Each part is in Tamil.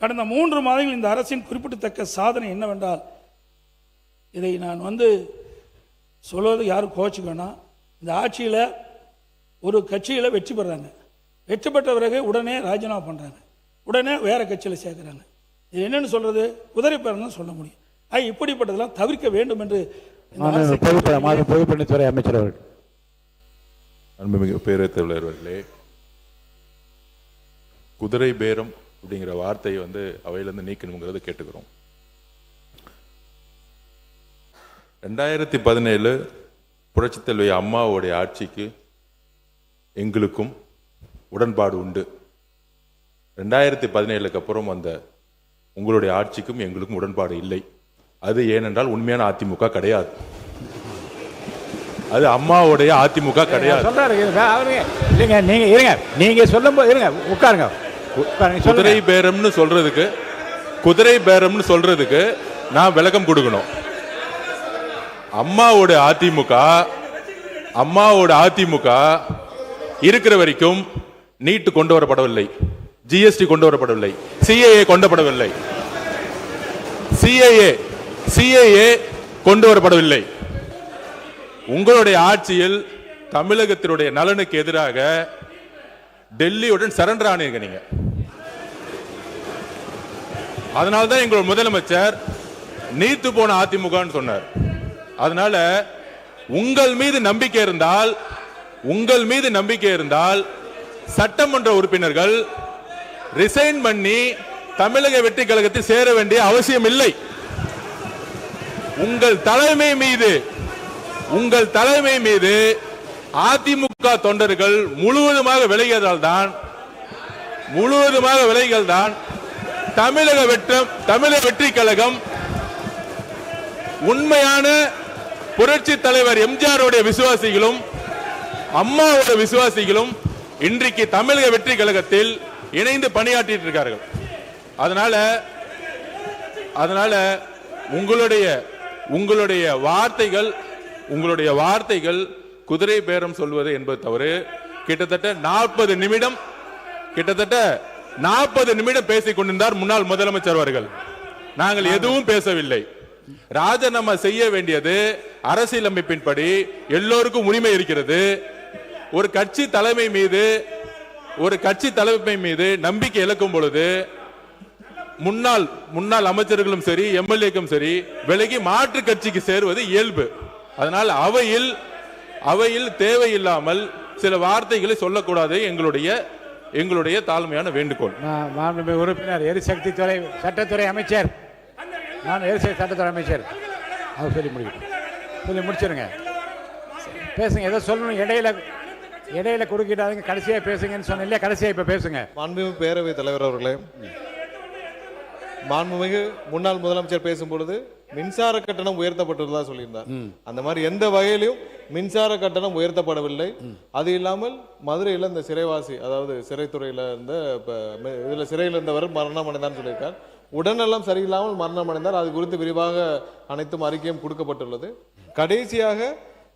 கடந்த 3 மாதங்கள் இந்த அரசின் குறிப்பிடத்தக்க சாதனை என்னவென்றால், இதை நான் சொல்வது யாரும் கோச்சிக்கணும், இந்த ஆட்சியில் ஒரு கட்சியில் வெற்றி பெறாங்க, வெற்றி பெற்ற பிறகு உடனே ராஜினாமா பண்ணுறாங்க, உடனே வேறு கட்சியில் சேர்க்குறாங்க. இது என்னென்னு சொல்கிறது, குதிரை பேரம் சொல்ல முடியும். இப்படிப்பட்டதெல்லாம் தவிர்க்க வேண்டும் என்று பொதுப்பணித்துறை அமைச்சர் அவர்கள். அன்புமிகு பேரவைத் தலைவர் அவர்களே, குதிரை பேரம் அப்படிங்கிற வார்த்தையை அவையிலிருந்து நீக்கணுங்கிறத கேட்டுக்கிறோம். 2017 புரட்சித் தலைவி அம்மாவுடைய ஆட்சிக்கு எங்களுக்கும் உடன்பாடு உண்டு. 2017க்கு அப்புறம் உங்களுடைய ஆட்சிக்கும் எங்களுக்கும் உடன்பாடு இல்லை. அது ஏனென்றால் உண்மையான அதிமுக கிடையாது, அது அம்மாவுடைய அதிமுக கிடையாது. நீங்க சொல்லும்போது இருங்க, உட்காருங்க. குதிரை பேரம்னு சொல்றதுக்கு நான் விளக்கம் கொடுக்கணும். அம்மாவோட அதிமுக இருக்கிற வரைக்கும் நீட் கொண்டு வரப்படவில்லை, ஜிஎஸ்டி கொண்டு வரப்படவில்லை, சிஏஏ கொண்டப்படவில்லை, சிஏஏ கொண்டு வரப்படவில்லை. உங்களுடைய ஆட்சியில் தமிழகத்தினுடைய நலனுக்கு எதிராக டெல்லியுடன் சரண்டர் ஆனீங்க நீங்க. அதனால்தான் எங்களோட முதலமைச்சர் நீத்து போன அதிமுக சொன்னார். அதனால உங்கள் மீது நம்பிக்கை இருந்தால் சட்டமன்ற உறுப்பினர்கள் ரிசைன் பண்ணி தமிழக வெற்றி கழகத்தில் சேர வேண்டிய அவசியம் இல்லை. உங்கள் தலைமை மீது அதிமுக தொண்டர்கள் முழுவதுமாக விலகியதால் தான் தமிழக வெற்றி கழகம் உண்மையான புரட்சி தலைவர் எம்ஜிஆருடைய விசுவாசிகளும் அம்மாவோட விசுவாசிகளும் இன்றைக்கு தமிழக வெற்றி கழகத்தில் இணைந்து பணியாற்றிட்டு இருக்கார்கள். அதனால உங்களுடைய வார்த்தைகள் குதிரை பேரம் சொல்வது என்பது தவறு. கிட்டத்தட்ட 40 நிமிடம் பேசிக் கொண்டிருந்தார் முன்னாள் முதலமைச்சர் அவர்கள். நாங்கள் எதுவும் பேசவில்லை. ராஜினாமா செய்ய வேண்டியது அரசியலமைப்பின்படி எல்லோருக்கும் உரிமை இருக்கிறது. ஒரு கட்சி தலைமை மீது நம்பிக்கை இழக்கும் பொழுது முன்னாள் அமைச்சர்களும் சரி எம்எல்ஏக்கும் சரி விலகி மாற்று கட்சிக்கு சேருவது இயல்பு. அதனால் அவையில் தேவையில்லாமல் சில வார்த்தைகளை சொல்லக்கூடாது எங்களுடைய தாழ்மையான வேண்டுகோள். உறுப்பினர் எரிசக்தி துறை சட்டத்துறை அமைச்சர், சட்டத்துறை அமைச்சர் அவர் சொல்லி முடிச்சிருங்க. பேசுங்க, ஏதோ சொல்லணும், இடையில குறுக்கிட்டாதுங்க. கடைசியா பேசுங்கன்னு சொன்ன இல்லையா, கடைசியா இப்ப பேசுங்க. மாண்புமிகு பேரவைத் தலைவர் அவர்களே, மாண்புமிகு முன்னாள் முதலமைச்சர் பேசும்பொழுது மின்சார கட்டணம் உயர்த்தப்பட்டுள்ளதா சொல்லியிருந்தார். அந்த மாதிரி எந்த வகையிலும் மின்சார கட்டணம் உயர்த்தப்படவில்லை. அது இல்லாமல் மதுரையில் இந்த சிறைவாசி, அதாவது சிறைத்துறையில் இருந்த சிறையில் இருந்தவர் மரணம் அடைந்தான்னு சொல்லியிருக்கார். உடல்நலம் சரியில்லாமல் மரணம் அடைந்தார். அது குறித்து விரிவாக அனைத்தும் அறிக்கையும் கொடுக்கப்பட்டுள்ளது. கடைசியாக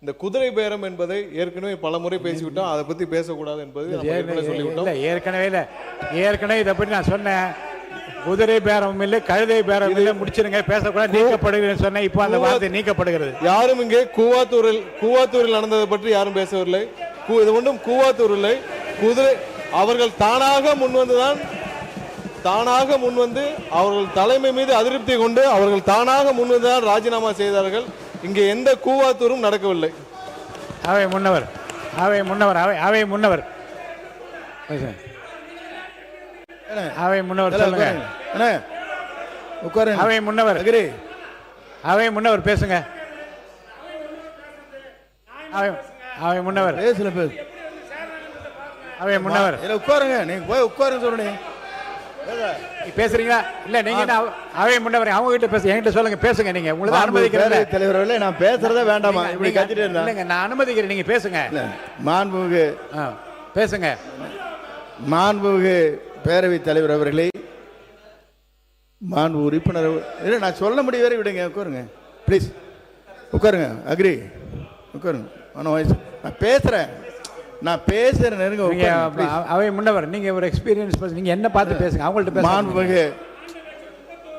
இந்த குதிரை பேரம் என்பதை ஏற்கனவே பல முறை பேசிவிட்டோம், அதை பத்தி பேசக்கூடாது என்பது சொல்லிவிட்டோம். ஏற்கனவே இதை பற்றி நான் சொன்னேன். குதிரை பேரம் இல்லை, கழுதை பேரம் இல்லை, முடிச்சிருங்க, பேசக்கூடாது, நீக்கப்படுகிறது சொன்னேன். இப்போ அந்த வார்த்தை நீக்கப்படுகிறது. யாரும் இங்கே கூவாத்தூரில் நடந்ததை பற்றி யாரும் பேசவில்லை. இது ஒன்றும் கூவாத்தூர் இல்லை. குதிரை அவர்கள் தானாக முன்வந்து அவர்கள் தலைமை மீது அதிருப்தி கொண்டு அவர்கள் தானாக முன்வந்துதான் ராஜினாமா செய்தார்கள். இங்கே எந்த கூவாத்தூரும் நடக்கவில்லை. அவை முன்னவர் அவை முன்னவர் சொல்லுங்க. அவை முன்னவர் பேசுங்க. அவை முன்னவர் உட்காருங்க, நீங்க போய் உட்காருங்க சொல்றீங்க. பேசுறீங்களா? இல்ல நீங்க அவை முன்னவர் அவங்க கிட்ட பேச, என்கிட்ட சொல்லுங்க, பேசுங்க. நீங்க உங்களுக்கு அனுமதிக்கிறேன் தலைவர்களே, நான் பேசுறதே வேண்டாமா? இப்படி கத்திட்டு இருந்தா இல்லங்க, நான் அனுமதிக்கிறேன், நீங்க பேசுங்க. மாண்புமிகு பேசுங்க. மாண்புமிகு பேரவைத் தலைவர் அவர்களே, மாண்பு உறுப்பினர் இல்லை, நான் சொல்ல முடிய வரை விடுங்க. உட்காருங்க ப்ளீஸ், உட்காருங்க. அக்ரி, உட்காருங்க. நான் பேசுறேன். நெருங்க. அவை முன்னவர், நீங்க ஒரு எக்ஸ்பீரியன்ஸ் பர்சன், நீங்க என்ன பார்த்து பேசுங்க. அவங்கள்ட்ட பேசுங்க. மாண்புமிகு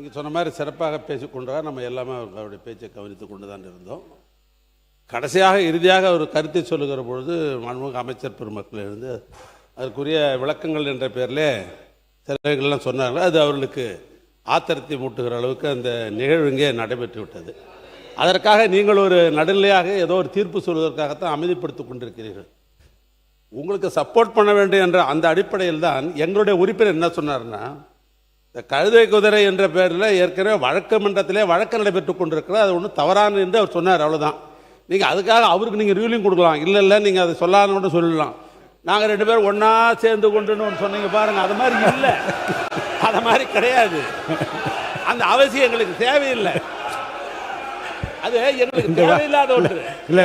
நீங்கள் சொன்ன மாதிரி சிறப்பாக பேசிக்கொண்டார். நம்ம எல்லாமே அவருடைய பேச்சை கவனித்து கொண்டு தான் இருந்தோம். கடைசியாக இறுதியாக ஒரு கருத்தை சொல்லுகிற பொழுது மாண்புமிகு அமைச்சர் பெருமக்கள் இருந்து அதற்குரிய விளக்கங்கள் என்ற பேரில் சிலர்கள்லாம் சொன்னார்கள். அது அவர்களுக்கு ஆத்திரத்தை மூட்டுகிற அளவுக்கு அந்த நிகழ்வு இங்கே நடைபெற்று விட்டது. அதற்காக நீங்கள் ஒரு நடுநிலையாக ஏதோ ஒரு தீர்ப்பு சொல்வதற்காகத்தான் அமைதிப்படுத்தி கொண்டிருக்கிறீர்கள். உங்களுக்கு சப்போர்ட் பண்ண வேண்டும் என்ற அந்த அடிப்படையில் தான் எங்களுடைய உறுப்பினர் என்ன சொன்னார்னா, இந்த கழுதை குதிரை என்ற பேரில் ஏற்கனவே வழக்கு மன்றத்திலே வழக்கு நடைபெற்று கொண்டிருக்கிறது, அது ஒன்றும் தவறான என்று அவர் சொன்னார். அவ்வளோதான். நீங்கள் அதுக்காக அவருக்கு நீங்கள் ரூலிங் கொடுக்கலாம். இல்லை நீங்கள் அதை சொல்லான்னு சொல்லலாம். நாங்கள் 2 பேரும் ஒன்றா சேர்ந்து கொண்டுன்னு ஒன்று சொன்னீங்க பாருங்கள், அது மாதிரி இல்லை. அது மாதிரி கிடையாது. அந்த அவசியம் எங்களுக்கு தேவையில்லை. அது எங்களுக்கு தேவையில்லாத ஒன்று. இல்லை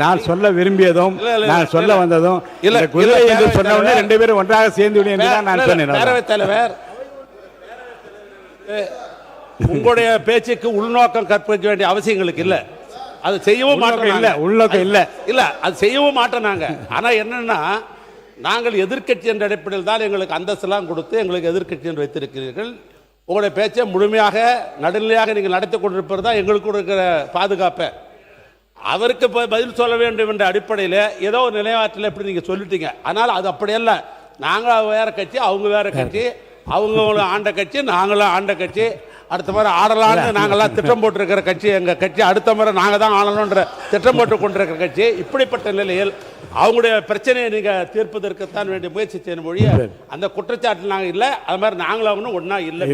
நான் சொல்ல விரும்பியதும் நான் சொல்ல வந்ததும் இல்லை குதிரை என்று சொன்ன உடனே 2 பேரும் ஒன்றாக சேர்ந்து விடு என்று தான் நான் சொன்னேன். பேரவைத் தலைவர், உங்களுடைய பேச்சுக்கு உள்நோக்கம் கற்பிக்க வேண்டிய அவசியம் எங்களுக்கு இல்லை. அது செய்யவும் மாட்டோம். இல்லை உள்நோக்கம் இல்லை. இல்லை அது செய்யவும் மாட்டோம் நாங்கள். ஆனால் என்னன்னா, நாங்கள் எதிர்க்கட்சி என்ற அடிப்படையில் தான் எங்களுக்கு அந்தஸ்தெல்லாம் கொடுத்து எங்களுக்கு எதிர்க்கட்சி என்று வைத்திருக்கிறீர்கள். உங்களுடைய பேச்சை முழுமையாக நடுநிலையாக நீங்கள் நடத்தி கொண்டிருப்பது தான் எங்களுக்கு இருக்கிற பாதுகாப்பை. அவருக்கு பதில் சொல்ல வேண்டும் என்ற அடிப்படையில் ஏதோ ஒரு நிலையாற்றில் எப்படி நீங்கள் சொல்லிட்டீங்க. ஆனால் அது அப்படியல்ல. நாங்கள் வேற கட்சி, அவங்க வேற கட்சி, அவங்க ஆண்ட கட்சி, நாங்களும் ஆண்ட கட்சி. அடுத்த முறை ஆடலான்னு நாங்கள்லாம் திட்டம் போட்டிருக்கிற கட்சி எங்கள் கட்சி. அடுத்த முறை நாங்கள் தான் ஆளணுன்ற திட்டம் போட்டு கொண்டிருக்கிற கட்சி. இப்படிப்பட்ட நிலையில் அவங்களுடைய பிரச்சனையை நீங்கள் தீர்ப்பதற்குத்தான் வேண்டிய முயற்சி செய்யணும் மொழிய அந்த குற்றச்சாட்டு நாங்கள் இல்லை. அது மாதிரி நாங்களும் ஒன்றா இல்லை.